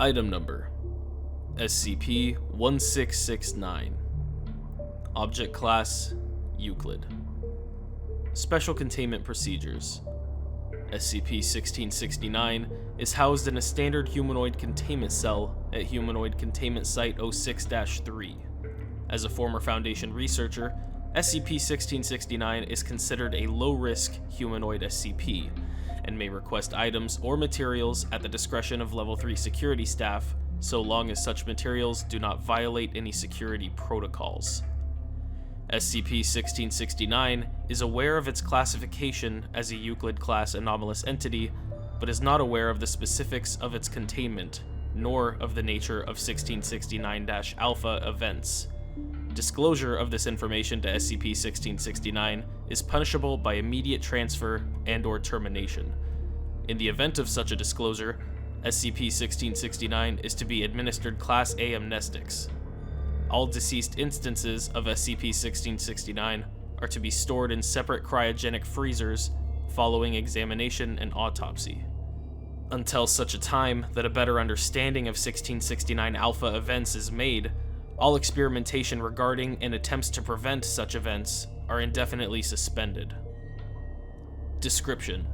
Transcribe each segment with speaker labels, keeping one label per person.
Speaker 1: Item Number: SCP-1669. Object Class: Euclid. Special Containment Procedures: SCP-1669 is housed in a standard humanoid containment cell at Humanoid Containment Site-06-3. As a former Foundation researcher, SCP-1669 is considered a low-risk humanoid SCP, and may request items or materials at the discretion of Level 3 security staff, so long as such materials do not violate any security protocols. SCP-1669 is aware of its classification as a Euclid-class anomalous entity, but is not aware of the specifics of its containment, nor of the nature of 1669-Alpha events. Disclosure of this information to SCP-1669 is punishable by immediate transfer and/or termination. In the event of such a disclosure, SCP-1669 is to be administered Class A amnestics. All deceased instances of SCP-1669 are to be stored in separate cryogenic freezers following examination and autopsy. Until such a time that a better understanding of 1669 Alpha events is made, all experimentation regarding and attempts to prevent such events are indefinitely suspended. Description: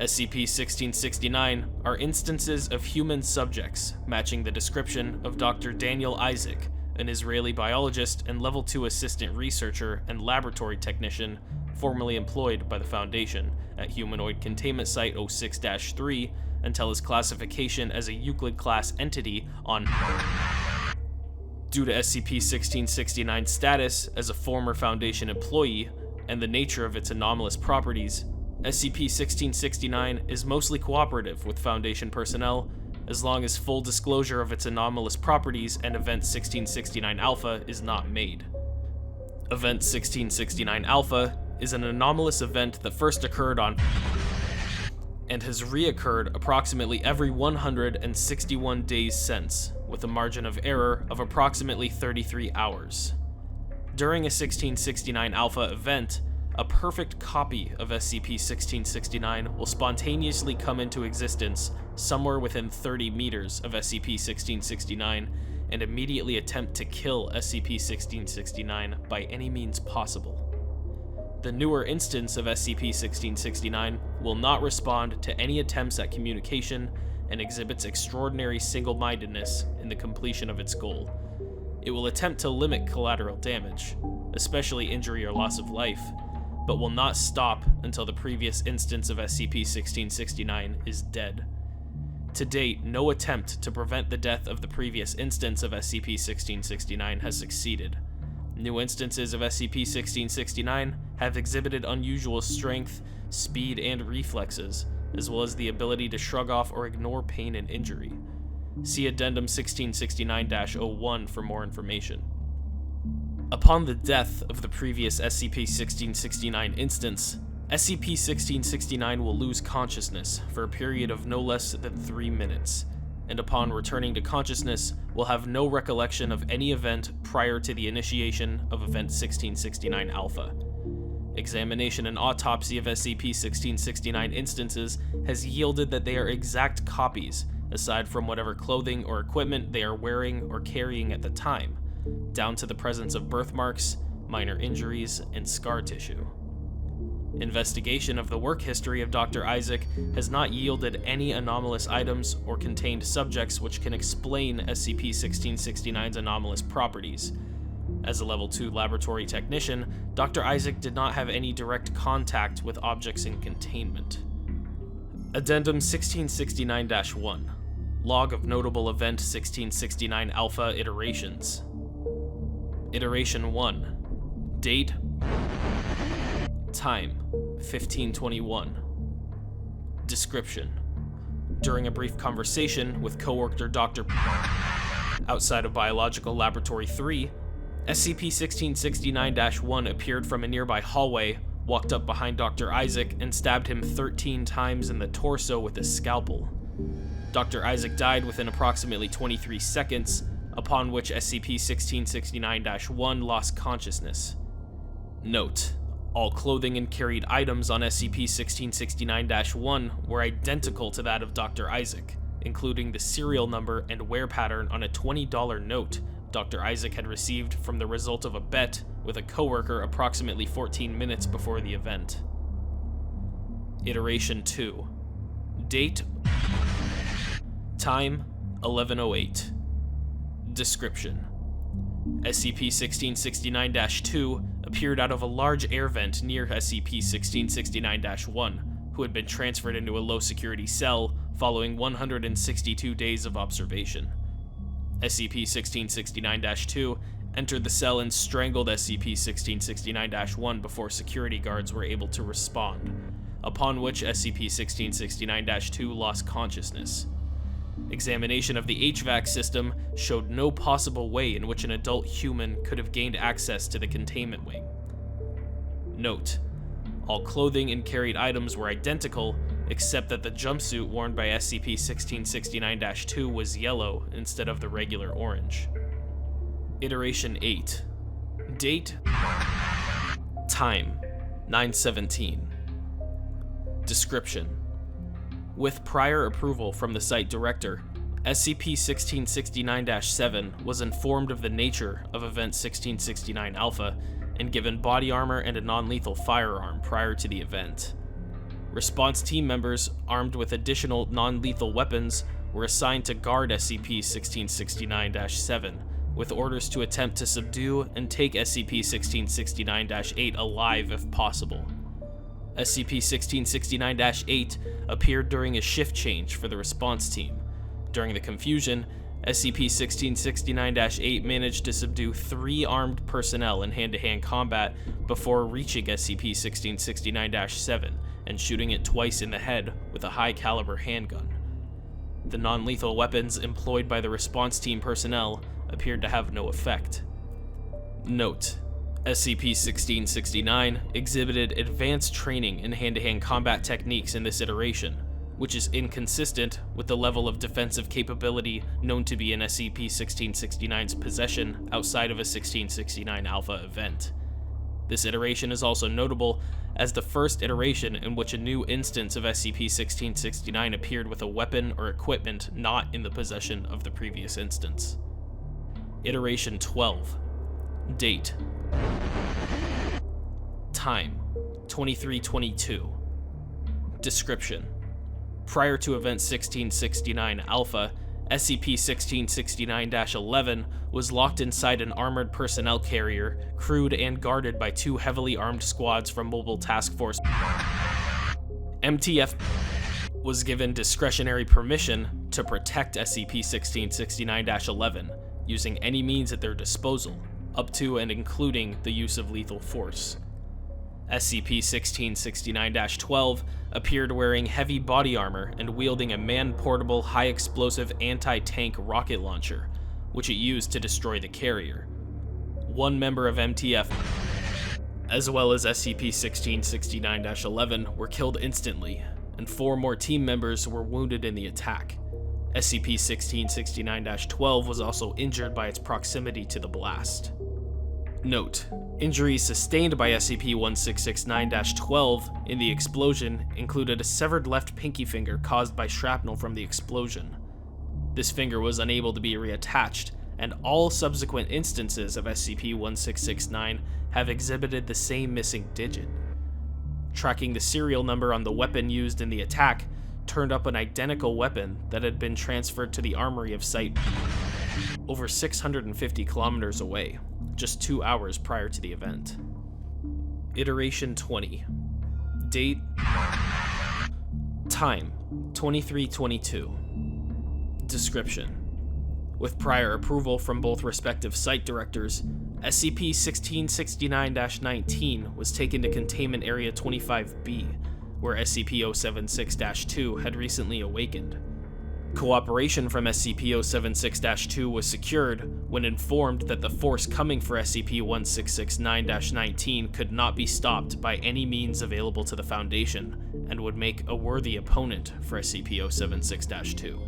Speaker 1: SCP-1669 are instances of human subjects matching the description of Dr. Daniel Isaac, an Israeli biologist and Level 2 assistant researcher and laboratory technician formerly employed by the Foundation at Humanoid Containment Site-06-3 until his classification as a Euclid-class entity on Due to SCP-1669's status as a former Foundation employee and the nature of its anomalous properties, SCP-1669 is mostly cooperative with Foundation personnel as long as full disclosure of its anomalous properties and Event 1669 Alpha is not made. Event 1669 Alpha is an anomalous event that first occurred on and has reoccurred approximately every 161 days since, with a margin of error of approximately 33 hours. During a 1669 Alpha event, a perfect copy of SCP-1669 will spontaneously come into existence somewhere within 30 meters of SCP-1669 and immediately attempt to kill SCP-1669 by any means possible. The newer instance of SCP-1669 will not respond to any attempts at communication and exhibits extraordinary single-mindedness in the completion of its goal. It will attempt to limit collateral damage, especially injury or loss of life, but will not stop until the previous instance of SCP-1669 is dead. To date, no attempt to prevent the death of the previous instance of SCP-1669 has succeeded. New instances of SCP-1669 have exhibited unusual strength, speed, and reflexes, as well as the ability to shrug off or ignore pain and injury. See Addendum 1669-01 for more information. Upon the death of the previous SCP-1669 instance, SCP-1669 will lose consciousness for a period of no less than 3 minutes, and upon returning to consciousness will have no recollection of any event prior to the initiation of Event 1669 Alpha. Examination and autopsy of SCP-1669 instances has yielded that they are exact copies, aside from whatever clothing or equipment they are wearing or carrying at the time, down to the presence of birthmarks, minor injuries, and scar tissue. Investigation of the work history of Dr. Isaac has not yielded any anomalous items or contained subjects which can explain SCP-1669's anomalous properties. As a Level 2 laboratory technician, Dr. Isaac did not have any direct contact with objects in containment. Addendum 1669-1 Log of Notable Event 1669 Alpha Iterations. Iteration 1. Date. Time. 1521. Description: during a brief conversation with coworker Dr. outside of Biological Laboratory 3, SCP-1669-1 appeared from a nearby hallway, walked up behind Dr. Isaac, and stabbed him 13 times in the torso with a scalpel. Dr. Isaac died within approximately 23 seconds, upon which SCP-1669-1 lost consciousness. Note: all clothing and carried items on SCP-1669-1 were identical to that of Dr. Isaac, including the serial number and wear pattern on a $20 note Dr. Isaac had received from the result of a bet with a coworker approximately 14 minutes before the event. Iteration 2. Date: Time: 11:08. Description: SCP-1669-2 appeared out of a large air vent near SCP-1669-1, who had been transferred into a low-security cell following 162 days of observation. SCP-1669-2 entered the cell and strangled SCP-1669-1 before security guards were able to respond, upon which SCP-1669-2 lost consciousness. Examination of the HVAC system showed no possible way in which an adult human could have gained access to the containment wing. Note: all clothing and carried items were identical, except that the jumpsuit worn by SCP-1669-2 was yellow instead of the regular orange. Iteration 8. Date: Time: 9:17. Description: with prior approval from the site director, SCP-1669-7 was informed of the nature of Event 1669 Alpha and given body armor and a non-lethal firearm prior to the event. Response team members, armed with additional non-lethal weapons, were assigned to guard SCP-1669-7, with orders to attempt to subdue and take SCP-1669-8 alive if possible. SCP-1669-8 appeared during a shift change for the response team. During the confusion, SCP-1669-8 managed to subdue 3 armed personnel in hand-to-hand combat before reaching SCP-1669-7 and shooting it twice in the head with a high-caliber handgun. The non-lethal weapons employed by the response team personnel appeared to have no effect. Note: SCP-1669 exhibited advanced training in hand-to-hand combat techniques in this iteration, which is inconsistent with the level of defensive capability known to be in SCP-1669's possession outside of a 1669 Alpha event. This iteration is also notable as the first iteration in which a new instance of SCP-1669 appeared with a weapon or equipment not in the possession of the previous instance. Iteration 12. Date: Time: 23:22. Description: prior to Event 1669 Alpha, SCP-1669-11 was locked inside an armored personnel carrier, crewed and guarded by 2 heavily armed squads from Mobile Task Force. MTF was given discretionary permission to protect SCP-1669-11, using any means at their disposal, up to and including the use of lethal force. SCP-1669-12 appeared wearing heavy body armor and wielding a man-portable high-explosive anti-tank rocket launcher, which it used to destroy the carrier. 1 member of MTF, as well as SCP-1669-11, were killed instantly, and 4 more team members were wounded in the attack. SCP-1669-12 was also injured by its proximity to the blast. Note: injuries sustained by SCP-1669-12 in the explosion included a severed left pinky finger caused by shrapnel from the explosion. This finger was unable to be reattached, and all subsequent instances of SCP-1669 have exhibited the same missing digit. Tracking the serial number on the weapon used in the attack turned up an identical weapon that had been transferred to the armory of Site over 650 kilometers away, just 2 hours prior to the event. Iteration 20. Date: Time: 23:22. Description: with prior approval from both respective site directors, SCP-1669-19 was taken to Containment Area 25B, where SCP-076-2 had recently awakened. Cooperation from SCP-076-2 was secured when informed that the force coming for SCP-1669-19 could not be stopped by any means available to the Foundation and would make a worthy opponent for SCP-076-2.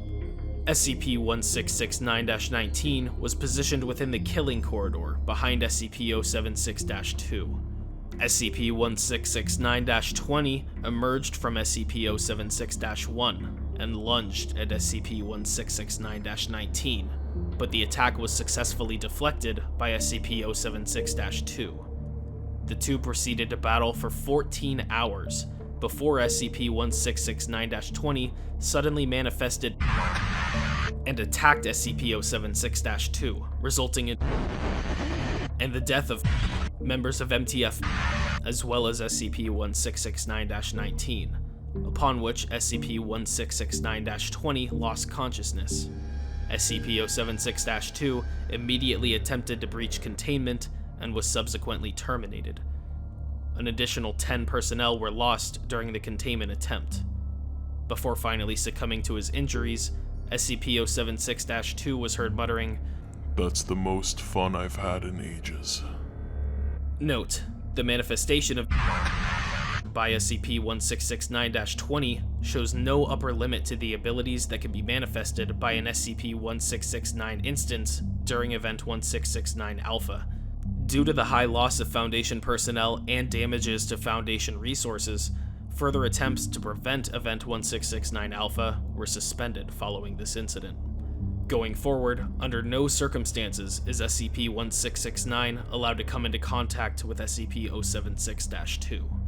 Speaker 1: SCP-1669-19 was positioned within the killing corridor behind SCP-076-2. SCP-1669-20 emerged from SCP-076-1 and lunged at SCP-1669-19, but the attack was successfully deflected by SCP-076-2. The two proceeded to battle for 14 hours before SCP-1669-20 suddenly manifested and attacked SCP-076-2, resulting in the death of members of MTF as well as SCP-1669-19, upon which SCP-1669-20 lost consciousness. SCP-076-2 immediately attempted to breach containment and was subsequently terminated. An additional 10 personnel were lost during the containment attempt. Before finally succumbing to his injuries, SCP-076-2 was heard muttering,
Speaker 2: "That's the most fun I've had in ages."
Speaker 1: Note: the manifestation of by SCP-1669-20 shows no upper limit to the abilities that can be manifested by an SCP-1669 instance during Event 1669 Alpha. Due to the high loss of Foundation personnel and damages to Foundation resources, further attempts to prevent Event 1669 Alpha were suspended following this incident. Going forward, under no circumstances is SCP-1669 allowed to come into contact with SCP-076-2.